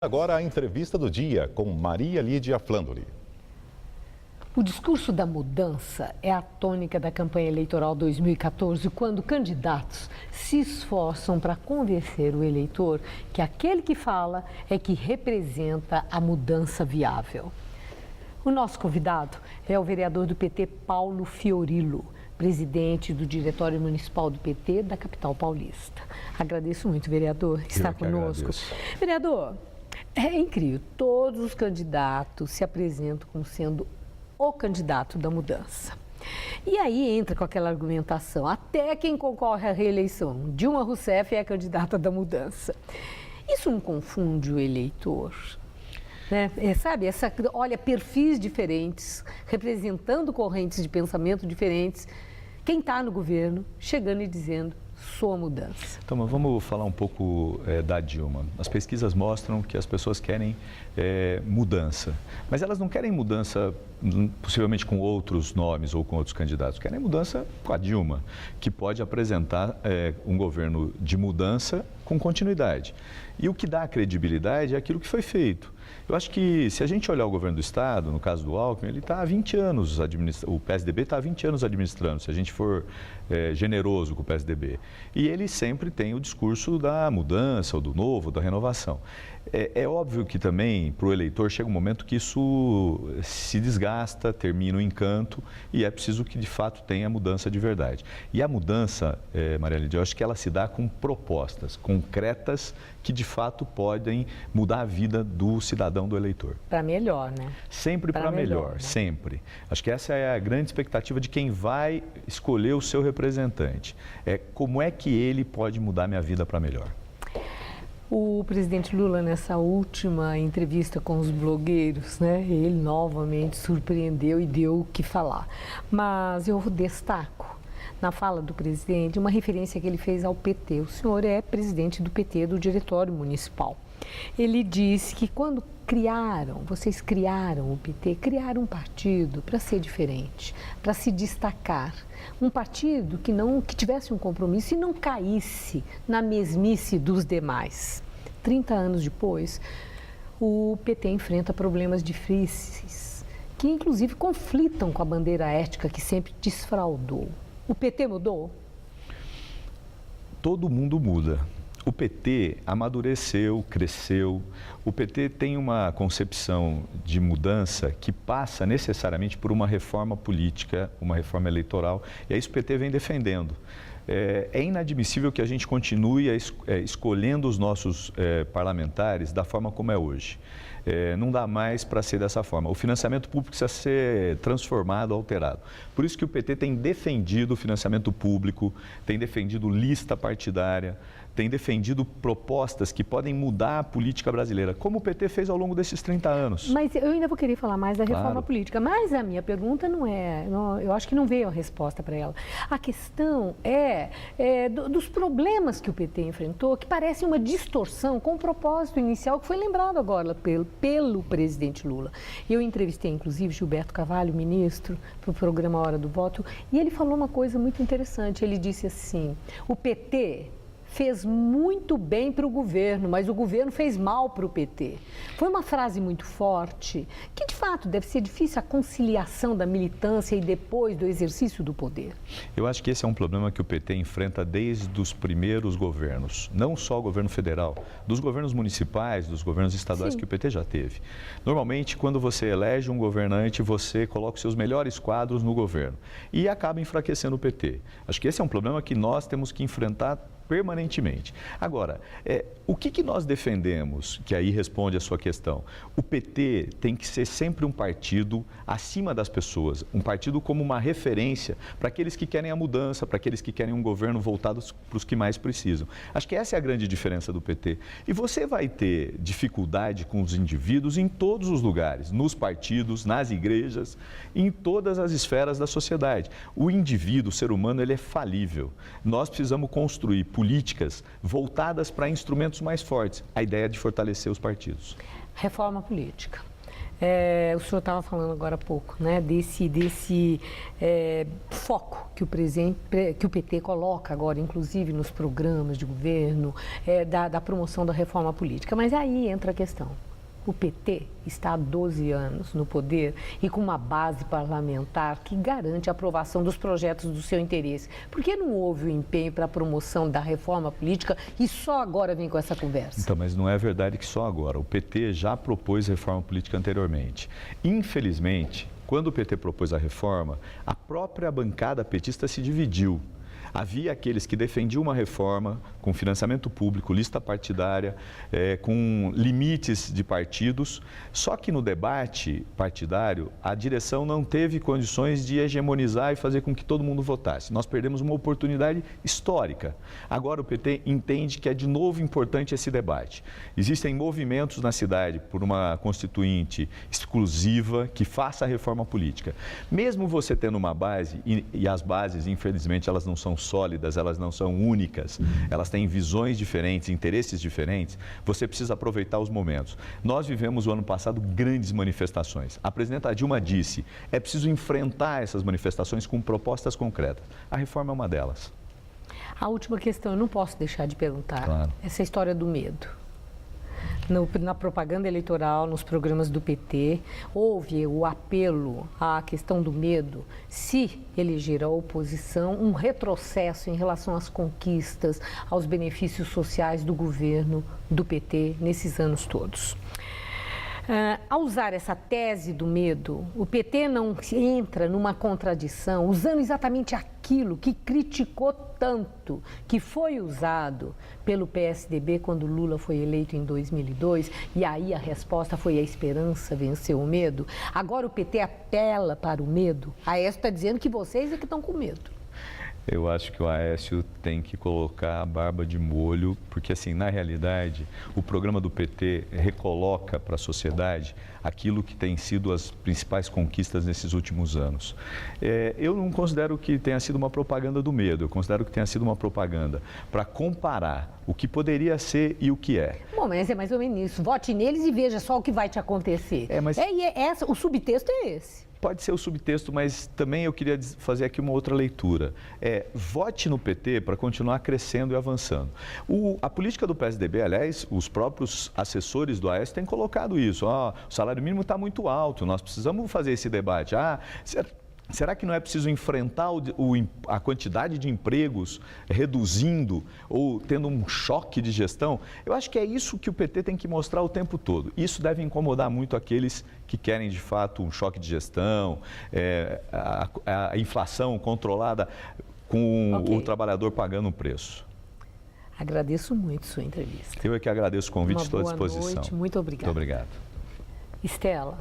Agora a entrevista do dia com Maria Lídia Flandoli. O discurso da mudança é a tônica da campanha eleitoral 2014, quando candidatos se esforçam para convencer o eleitor que aquele que fala é que representa a mudança viável. O nosso convidado é o vereador do PT, Paulo Fiorillo, presidente do Diretório Municipal do PT da capital paulista. Agradeço muito, vereador, estar conosco. Vereador, é incrível, todos os candidatos se apresentam como sendo o candidato da mudança. E aí entra com aquela argumentação, até quem concorre à reeleição, Dilma Rousseff é a candidata da mudança. Isso não confunde o eleitor? Né? Olha, perfis diferentes, representando correntes de pensamento diferentes, quem está no governo chegando e dizendo, sou a mudança. Então, mas vamos falar um pouco da Dilma. As pesquisas mostram que as pessoas querem mudança, mas elas não querem mudança possivelmente com outros nomes ou com outros candidatos, querem mudança com a Dilma, que pode apresentar um governo de mudança com continuidade. E o que dá credibilidade é aquilo que foi feito. Eu acho que se a gente olhar o governo do Estado, no caso do Alckmin, ele está há 20 anos, o PSDB está há 20 anos administrando, se a gente for generoso com o PSDB. E ele sempre tem o discurso da mudança, ou do novo, da renovação. É óbvio que também, para o eleitor, chega um momento que isso se desgasta, termina o encanto e é preciso que, de fato, tenha mudança de verdade. E a mudança, Maria Lídia, eu acho que ela se dá com propostas concretas que, de fato, podem mudar a vida do cidadão, do eleitor. Para melhor, né? Sempre para melhor, né? Sempre. Acho que essa é a grande expectativa de quem vai escolher o seu representante. Como é que ele pode mudar minha vida para melhor. O presidente Lula, nessa última entrevista com os blogueiros, né, ele novamente surpreendeu e deu o que falar. Mas eu destaco, na fala do presidente, uma referência que ele fez ao PT. O senhor é presidente do PT, do Diretório Municipal. Ele disse que quando vocês criaram o PT, criaram um partido para ser diferente, para se destacar. Um partido que tivesse um compromisso e não caísse na mesmice dos demais. 30 anos depois, o PT enfrenta problemas difíceis, que inclusive conflitam com a bandeira ética que sempre desfraudou. O PT mudou? Todo mundo muda. O PT amadureceu, cresceu. O PT tem uma concepção de mudança que passa necessariamente por uma reforma política, uma reforma eleitoral, e é isso que o PT vem defendendo. É inadmissível que a gente continue escolhendo os nossos parlamentares da forma como é hoje. Não dá mais para ser dessa forma. O financiamento público precisa ser transformado, alterado. Por isso que o PT tem defendido o financiamento público, tem defendido lista partidária, tem defendido propostas que podem mudar a política brasileira, como o PT fez ao longo desses 30 anos. Mas eu ainda vou querer falar mais da reforma política, mas a minha pergunta eu acho que não veio a resposta para ela. A questão dos problemas que o PT enfrentou, que parecem uma distorção com o propósito inicial que foi lembrado agora pelo presidente Lula. Eu entrevistei, inclusive, Gilberto Carvalho, ministro, para o programa Hora do Voto, e ele falou uma coisa muito interessante. Ele disse assim, o PT fez muito bem para o governo, mas o governo fez mal para o PT. Foi uma frase muito forte, que de fato deve ser difícil a conciliação da militância e depois do exercício do poder. Eu acho que esse é um problema que o PT enfrenta desde os primeiros governos, não só o governo federal, dos governos municipais, dos governos estaduais. Sim. Que o PT já teve. Normalmente, quando você elege um governante, você coloca os seus melhores quadros no governo e acaba enfraquecendo o PT. Acho que esse é um problema que nós temos que enfrentar permanentemente. Agora, o que nós defendemos, que aí responde a sua questão? O PT tem que ser sempre um partido acima das pessoas, um partido como uma referência para aqueles que querem a mudança, para aqueles que querem um governo voltado para os que mais precisam. Acho que essa é a grande diferença do PT. E você vai ter dificuldade com os indivíduos em todos os lugares, nos partidos, nas igrejas, em todas as esferas da sociedade. O indivíduo, o ser humano, ele é falível. Nós precisamos construir políticas voltadas para instrumentos mais fortes. A ideia é de fortalecer os partidos. Reforma política. O senhor estava falando agora há pouco, né, desse foco que o PT coloca agora, inclusive nos programas de governo, da promoção da reforma política. Mas aí entra a questão. O PT está há 12 anos no poder e com uma base parlamentar que garante a aprovação dos projetos do seu interesse. Por que não houve o empenho para a promoção da reforma política e só agora vem com essa conversa? Então, mas não é verdade que só agora. O PT já propôs reforma política anteriormente. Infelizmente, quando o PT propôs a reforma, a própria bancada petista se dividiu. Havia aqueles que defendiam uma reforma com financiamento público, lista partidária, com limites de partidos, só que no debate partidário a direção não teve condições de hegemonizar e fazer com que todo mundo votasse. Nós perdemos uma oportunidade histórica. Agora o PT entende que é de novo importante esse debate. Existem movimentos na cidade por uma constituinte exclusiva que faça a reforma política. Mesmo você tendo uma base, e as bases, infelizmente, elas não são sólidas, elas não são únicas, elas têm visões diferentes, interesses diferentes, você precisa aproveitar os momentos. Nós vivemos o ano passado grandes manifestações. A presidenta Dilma disse, é preciso enfrentar essas manifestações com propostas concretas. A reforma é uma delas. A última questão, eu não posso deixar de perguntar, Claro. Essa história do medo. Na propaganda eleitoral, nos programas do PT, houve o apelo à questão do medo, se eleger a oposição, um retrocesso em relação às conquistas, aos benefícios sociais do governo do PT nesses anos todos. Ao usar essa tese do medo, o PT não entra numa contradição, usando exatamente aquilo que criticou tanto, que foi usado pelo PSDB quando Lula foi eleito em 2002, e aí a resposta foi a esperança venceu o medo. Agora o PT apela para o medo. A Aécio está dizendo que vocês é que estão com medo. Eu acho que o Aécio tem que colocar a barba de molho, porque assim, na realidade, o programa do PT recoloca para a sociedade aquilo que tem sido as principais conquistas nesses últimos anos. Eu não considero que tenha sido uma propaganda do medo, eu considero que tenha sido uma propaganda para comparar o que poderia ser e o que é. Bom, mas é mais ou menos isso. Vote neles e veja só o que vai te acontecer. O subtexto é esse. Pode ser o subtexto, mas também eu queria fazer aqui uma outra leitura. Vote no PT para continuar crescendo e avançando. A política do PSDB, aliás, os próprios assessores do Aécio têm colocado isso. O salário mínimo está muito alto, nós precisamos fazer esse debate. Será que não é preciso enfrentar a quantidade de empregos reduzindo ou tendo um choque de gestão? Eu acho que é isso que o PT tem que mostrar o tempo todo. Isso deve incomodar muito aqueles que querem, de fato, um choque de gestão, a inflação controlada com o trabalhador pagando um preço. Agradeço muito sua entrevista. Eu é que agradeço o convite, estou à disposição. Boa noite, muito obrigada. Muito obrigado. Estela.